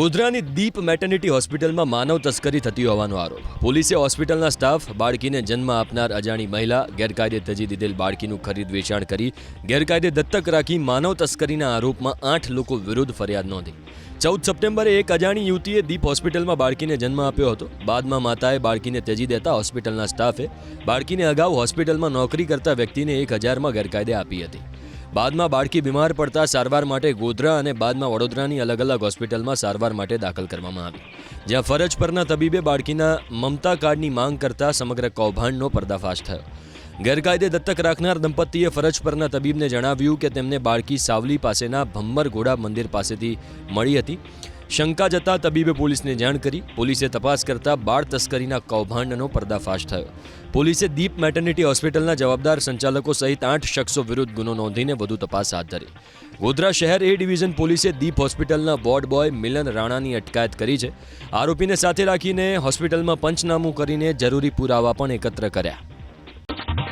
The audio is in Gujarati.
ગોધરાની દીપ મેટર્નિટી હોસ્પિટલમાં માનવ તસ્કરી થતી હોવાનો આરોપ. પોલીસે હોસ્પિટલના સ્ટાફ, બાળકીને જન્મ આપનાર અજાણી મહિલા, ગેરકાયદે તજી દીધેલ બાળકીનું ખરીદ વેચાણ કરી ગેરકાયદે દત્તક રાખી માનવ તસ્કરીના આરોપમાં 8 લોકો વિરુદ્ધ ફરિયાદ નોંધી. 14 સપ્ટેમ્બરે એક અજાણી યુવતીએ દીપ હોસ્પિટલમાં બાળકીને જન્મ આપ્યો હતો. બાદમાં માતાએ બાળકીને ત્યજી દેતા હોસ્પિટલના સ્ટાફે બાળકીને અગાઉ હોસ્પિટલમાં નોકરી કરતા વ્યક્તિને 1000માં ગેરકાયદે આપી હતી. બાદમાં બાળકી બીમાર પડતા સારવાર માટે ગોધરા અને બાદમાં વડોદરાની અલગ અલગ હોસ્પિટલમાં સારવાર માટે દાખલ કરવામાં આવી, જ્યાં ફરજ પરના તબીબે બાળકીના મમતા કાર્ડની માંગ કરતા સમગ્ર કૌભાંડનો પર્દાફાશ થયો. ગેરકાયદે દત્તક રાખનાર દંપતીએ ફરજ પરના તબીબને જણાવ્યું કે તેમને બાળકી સાવલી પાસેના ભમ્મર ઘોડા મંદિર પાસેથી મળી હતી. શંકા જતા તબીબે પોલીસને જાણ કરી. પોલીસે તપાસ કરતા બાળ તસ્કરીના કૌભાંડનો પર્દાફાશ થયો. પોલીસે દીપ મેટર્નિટી હોસ્પિટલના જવાબદાર સંચાલકો સહિત 8 શખ્સો વિરુદ્ધ ગુનો નોંધીને વધુ તપાસ હાથ ધરી. ગોધરા શહેર એ ડિવિઝન પોલીસે દીપ હોસ્પિટલના વોર્ડ બોય મિલન રાણાની અટકાયત કરી છે. આરોપીને સાથે રાખીને હોસ્પિટલમાં પંચનામું કરીને જરૂરી પુરાવા પણ એકત્ર કર્યા.